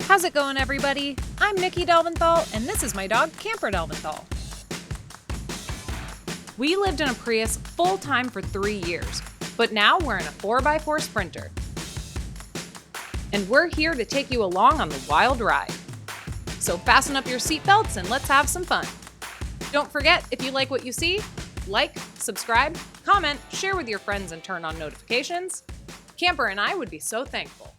How's it going, everybody? I'm Nikki Delventhal, and this is my dog, Camper Delventhal. We lived in a Prius full-time for 3 years, but now we're in a 4x4 Sprinter. And we're here to take you along on the wild ride. So fasten up your seatbelts and let's have some fun. Don't forget, if you like what you see, like, subscribe, comment, share with your friends, and turn on notifications. Camper and I would be so thankful.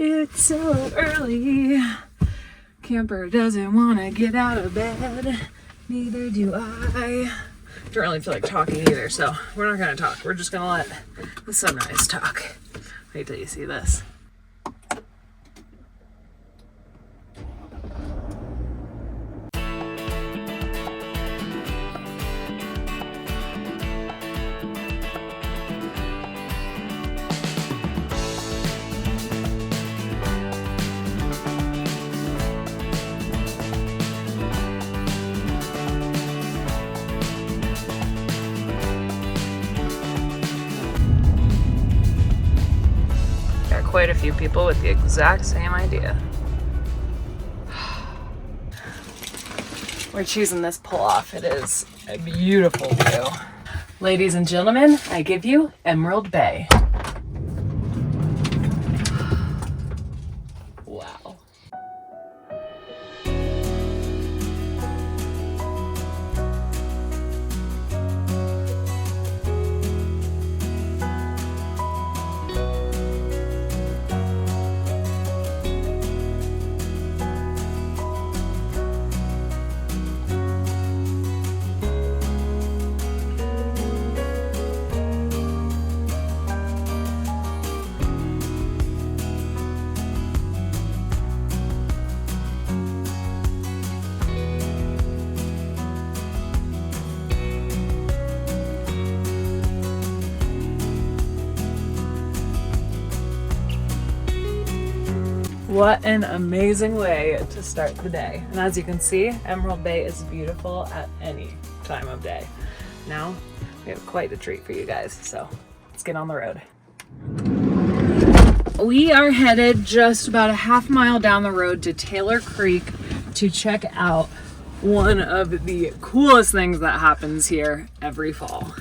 It's so early. Camper doesn't want to get out of bed. Neither do I. Don't really feel like talking either, so we're not going to talk. We're just going to let the sunrise talk. Wait till you see this. Quite a few people with the exact same idea. We're choosing this pull-off. It is a beautiful view. Ladies and gentlemen, I give you Emerald Bay. Wow. What an amazing way to start the day. And as you can see, Emerald Bay is beautiful at any time of day. Now, we have quite a treat for you guys, so let's get on the road. We are headed just about a half mile down the road to Taylor Creek to check out one of the coolest things that happens here every fall.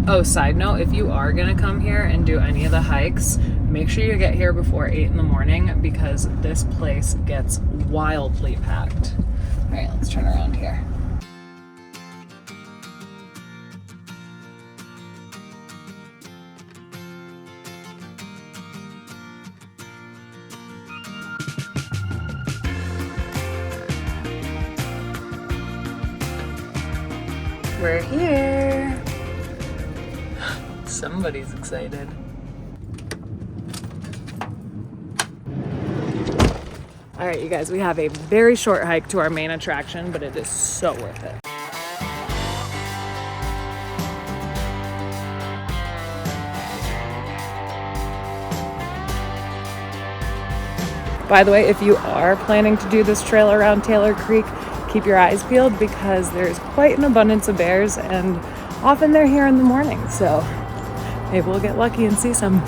Oh, side note, if you are gonna come here and do any of the hikes, make sure you get here before 8 in the morning because this place gets wildly packed. All right, let's turn around here. We're here. Somebody's excited. All right, you guys, we have a very short hike to our main attraction, but it is so worth it. By the way, if you are planning to do this trail around Taylor Creek, keep your eyes peeled because there's quite an abundance of bears and often they're here in the morning, so maybe we'll get lucky and see some.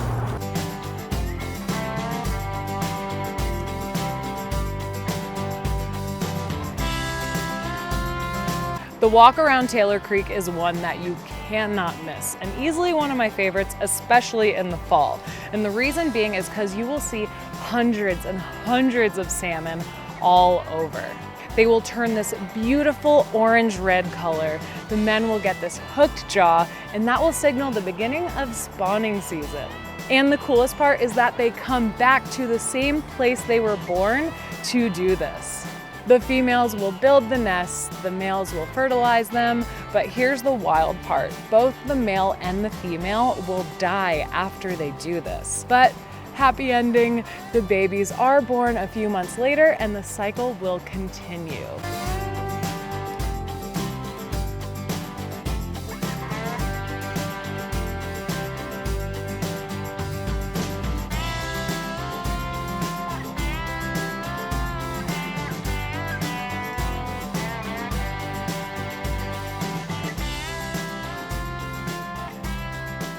The walk around Taylor Creek is one that you cannot miss and easily one of my favorites, especially in the fall. And the reason being is because you will see hundreds and hundreds of salmon all over. They will turn this beautiful orange-red color. The men will get this hooked jaw, and that will signal the beginning of spawning season. And the coolest part is that they come back to the same place they were born to do this. The females will build the nests, the males will fertilize them, but here's the wild part. Both the male and the female will die after they do this. But happy ending, the babies are born a few months later and the cycle will continue.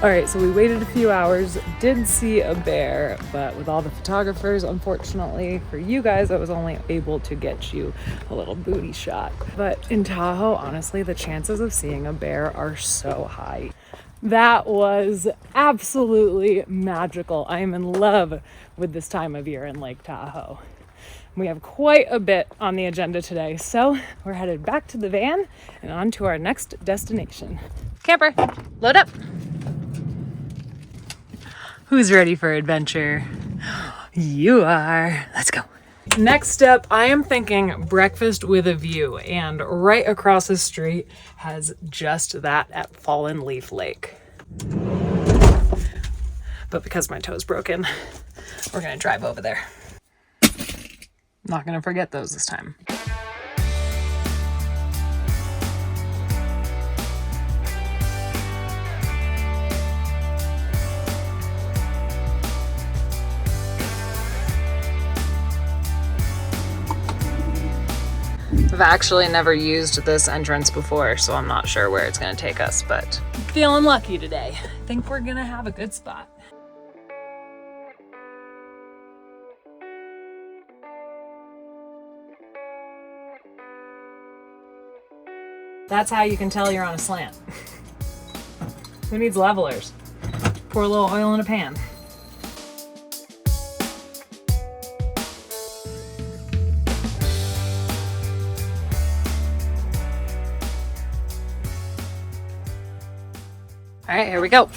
All right, so we waited a few hours, did see a bear, but with all the photographers, unfortunately for you guys, I was only able to get you a little booty shot. But in Tahoe, honestly, the chances of seeing a bear are so high. That was absolutely magical. I am in love with this time of year in Lake Tahoe. We have quite a bit on the agenda today, so we're headed back to the van and on to our next destination. Camper, load up. Who's ready for adventure? You are. Let's go. Next up, I am thinking breakfast with a view, and right across the street has just that at Fallen Leaf Lake. But because my toe's broken, we're gonna drive over there. Not gonna forget those this time. I've actually never used this entrance before, so I'm not sure where it's gonna take us, but I'm feeling lucky today. I think we're gonna have a good spot. That's how you can tell you're on a slant. Who needs levelers? Pour a little oil in a pan. All right, here we go.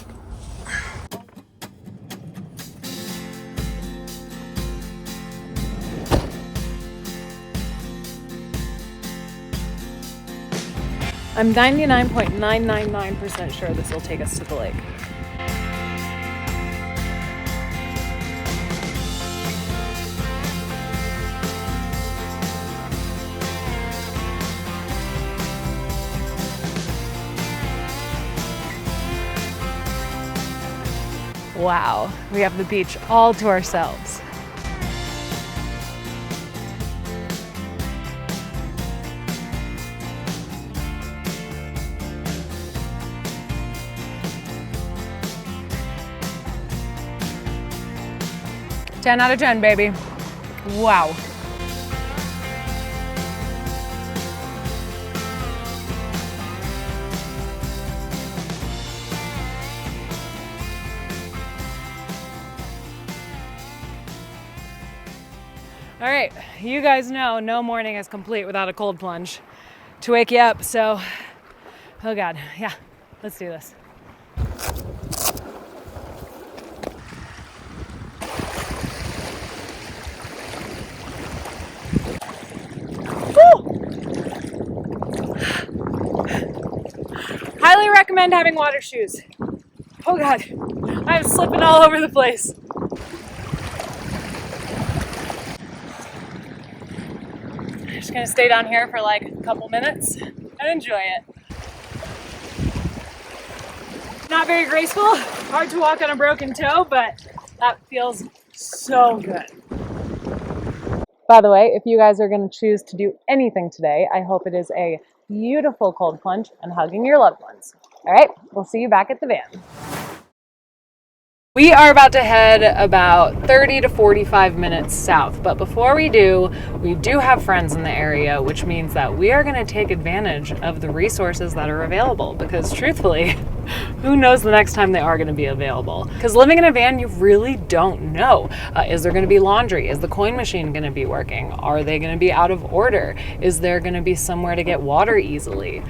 I'm 99.999% sure this will take us to the lake. Wow, we have the beach all to ourselves. Ten out of 10, baby. Wow. All right, you guys know no morning is complete without a cold plunge to wake you up, so, oh God, yeah, let's do this. Highly recommend having water shoes. Oh God, I'm slipping all over the place. Just gonna stay down here for like a couple minutes and enjoy it. Not very graceful, hard to walk on a broken toe, but that feels so good. By the way, if you guys are gonna choose to do anything today, I hope it is a beautiful cold plunge and hugging your loved ones. All right, we'll see you back at the van. We are about to head about 30 to 45 minutes south, but before we do have friends in the area, which means that we are going to take advantage of the resources that are available, because truthfully, who knows the next time they are going to be available? Because living in a van, you really don't know. Is there going to be laundry? Is the coin machine going to be working? Are they going to be out of order? Is there going to be somewhere to get water easily?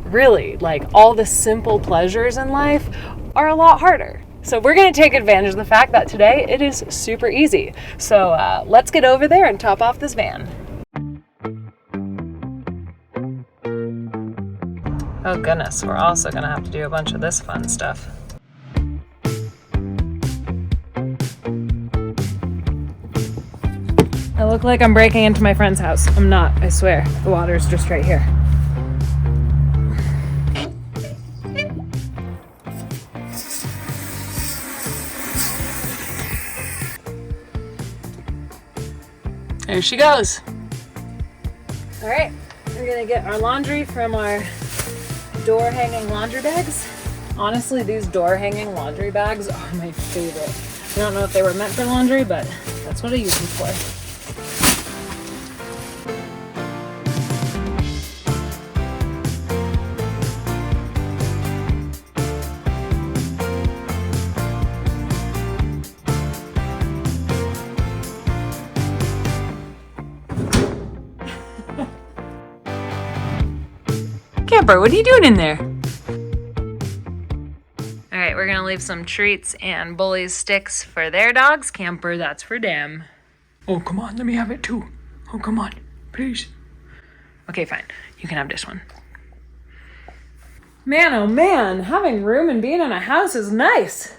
Really, like all the simple pleasures in life are a lot harder. So we're going to take advantage of the fact that today it is super easy. So let's get over there and top off this van. Oh goodness, we're also going to have to do a bunch of this fun stuff. I look like I'm breaking into my friend's house. I'm not, I swear. The water's just right here. There she goes. All right, we're gonna get our laundry from our door hanging laundry bags Honestly, these door hanging laundry bags are my favorite. I don't know if they were meant for laundry, but that's what I use them for. Camper, what are you doing in there? All right, we're gonna leave some treats and Bully's sticks for their dogs. Camper, that's for them. Oh, come on, let me have it too. Oh, come on, please. Okay, fine. You can have this one. Man, oh man, having room and being in a house is nice.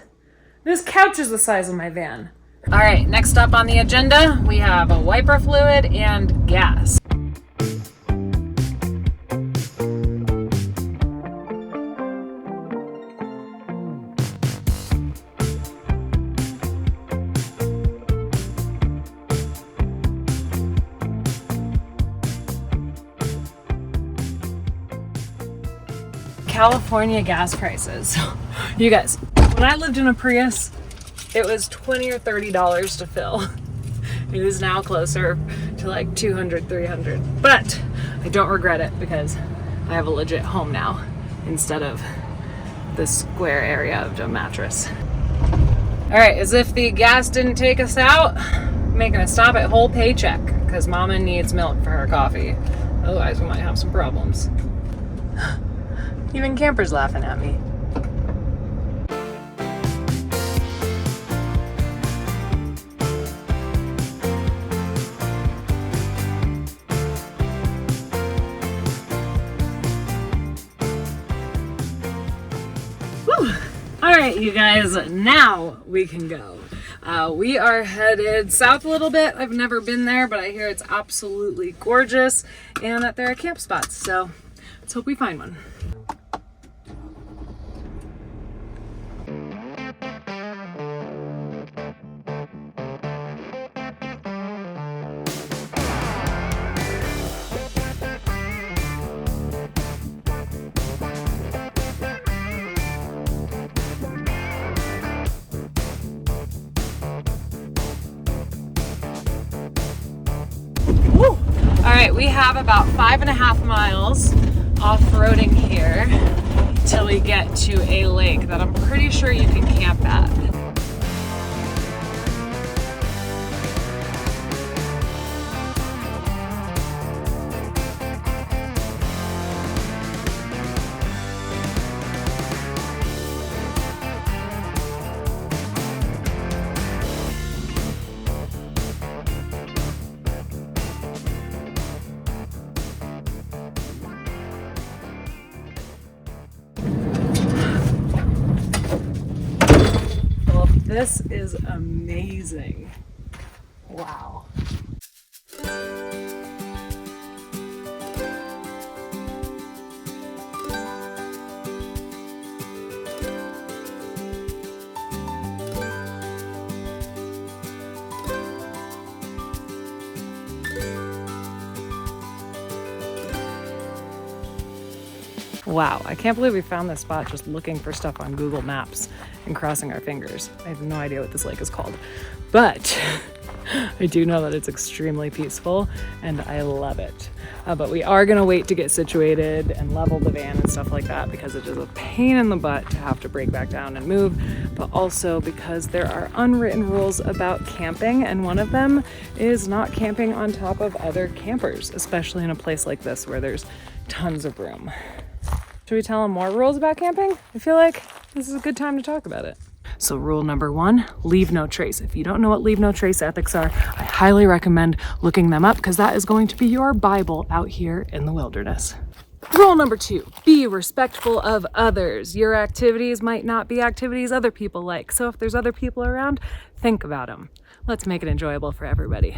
This couch is the size of my van. All right, next up on the agenda, we have a wiper fluid and gas. California gas prices. You guys, when I lived in a Prius, it was $20 or $30 to fill. It is now closer to like $200, $300. But I don't regret it because I have a legit home now instead of the square area of a mattress. All right, as if the gas didn't take us out, I'm making a stop at Whole Paycheck because Mama needs milk for her coffee. Otherwise, we might have some problems. Even Camper's laughing at me. Whew. All right, you guys, now we can go. We are headed south a little bit. I've never been there, but I hear it's absolutely gorgeous and that there are camp spots. So let's hope we find one. All right, we have about 5.5 miles off-roading here till we get to a lake that I'm pretty sure you can camp at. This is amazing. Wow. Wow, I can't believe we found this spot just looking for stuff on Google Maps and crossing our fingers. I have no idea what this lake is called, but I do know that it's extremely peaceful and I love it. But we are gonna wait to get situated and level the van and stuff like that because it is a pain in the butt to have to break back down and move, but also because there are unwritten rules about camping, and one of them is not camping on top of other campers, especially in a place like this where there's tons of room. Should we tell them more rules about camping? I feel like this is a good time to talk about it. So rule number 1, leave no trace. If you don't know what leave no trace ethics are, I highly recommend looking them up because that is going to be your Bible out here in the wilderness. Rule number 2, be respectful of others. Your activities might not be activities other people like. So if there's other people around, think about them. Let's make it enjoyable for everybody.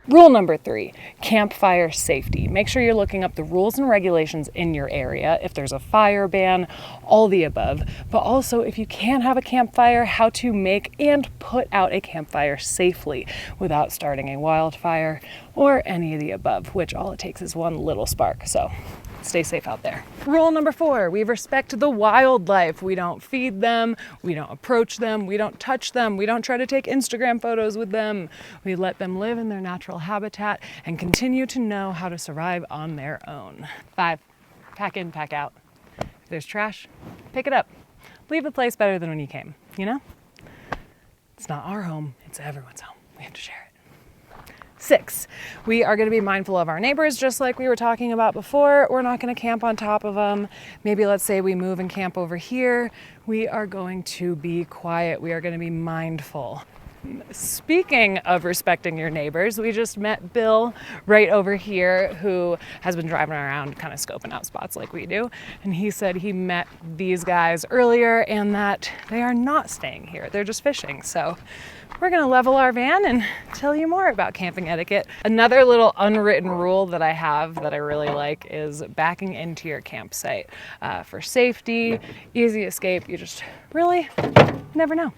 Rule number 3, campfire safety. Make sure you're looking up the rules and regulations in your area, if there's a fire ban, all the above. But also, if you can't have a campfire, how to make and put out a campfire safely without starting a wildfire or any of the above, which all it takes is one little spark. So stay safe out there. Rule number 4, we respect the wildlife. We don't feed them, we don't approach them, we don't touch them, we don't try to take Instagram photos with them. We let them live in their natural habitat and continue to know how to survive on their own. 5, pack in, pack out. If there's trash, pick it up. Leave the place better than when you came, you know? It's not our home, it's everyone's home. We have to share it. 6, we are going to be mindful of our neighbors, just like we were talking about before. We're not going to camp on top of them. Maybe let's say we move and camp over here. We are going to be quiet. We are going to be mindful. Speaking of respecting your neighbors, we just met Bill right over here who has been driving around kind of scoping out spots like we do. And he said he met these guys earlier and that they are not staying here. They're just fishing. So we're going to level our van and tell you more about camping etiquette. Another little unwritten rule that I have that I really like is backing into your campsite for safety, easy escape. You just really never know.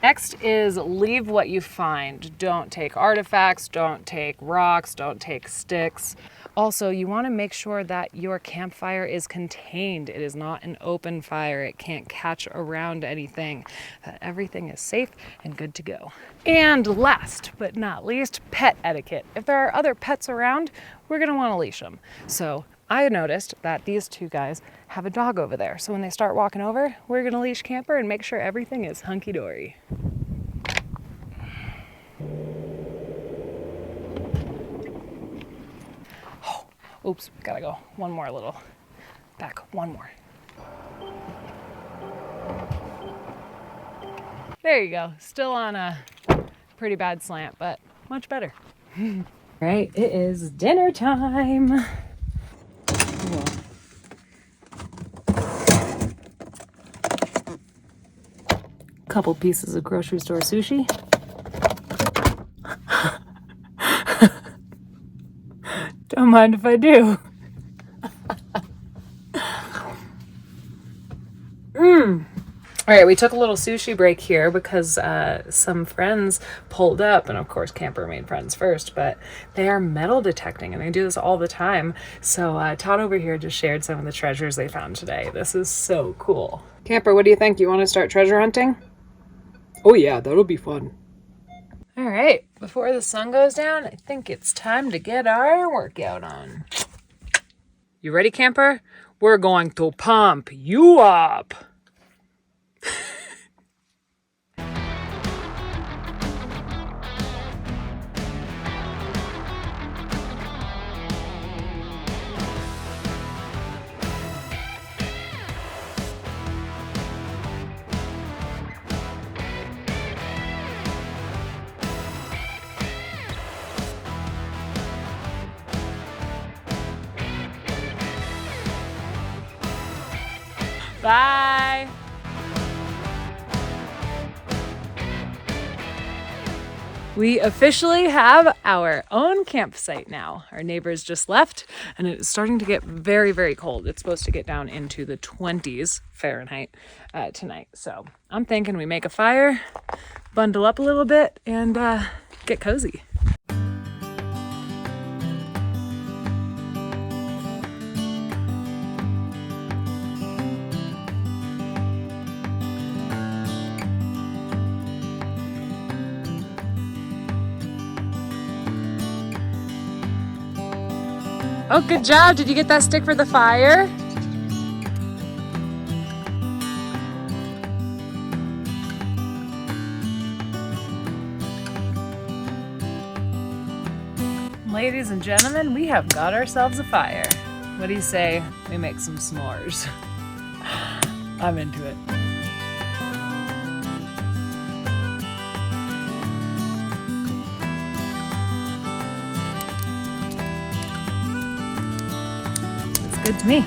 Next is leave what you find. Don't take artifacts, don't take rocks, don't take sticks. Also, you want to make sure that your campfire is contained. It is not an open fire. It can't catch around anything. That everything is safe and good to go. And last but not least, pet etiquette. If there are other pets around, we're going to want to leash them. So I noticed that these 2 guys have a dog over there. So when they start walking over, we're going to leash Camper and make sure everything is hunky-dory. Oh, oops, gotta go. One more little back, one more. There you go. Still on a pretty bad slant, but much better. Right, it is dinner time. Couple pieces of grocery store sushi. Don't mind if I do. All right, we took a little sushi break here because some friends pulled up, and of course Camper made friends first, but they are metal detecting and they do this all the time. So Todd over here just shared some of the treasures they found today. This is so cool. Camper, what do you think? You want to start treasure hunting? Oh yeah, that'll be fun. All right, before the sun goes down, I think it's time to get our workout on. You ready, Camper? We're going to pump you up. Bye. We officially have our own campsite now. Our neighbors just left and it is starting to get very, very cold. It's supposed to get down into the 20s Fahrenheit tonight. So I'm thinking we make a fire, bundle up a little bit, and get cozy. Oh, good job. Did you get that stick for the fire? Ladies and gentlemen, we have got ourselves a fire. What do you say we make some s'mores? I'm into it. Good to me.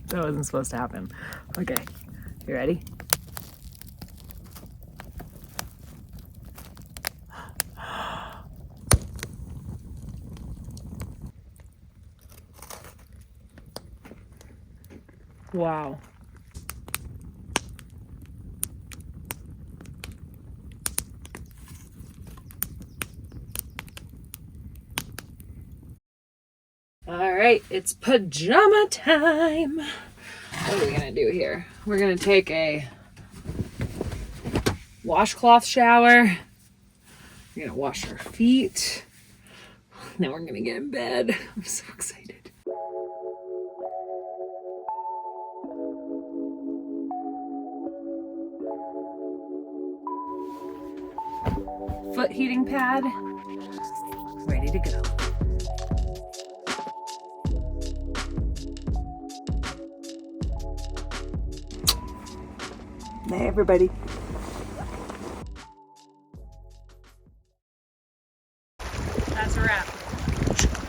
That wasn't supposed to happen. Okay, you ready? Wow. All right, it's pajama time. What are we gonna do here? We're gonna take a washcloth shower. We're gonna wash our feet. Now we're gonna get in bed. I'm so excited. Foot heating pad, ready to go. Hey, everybody. That's a wrap.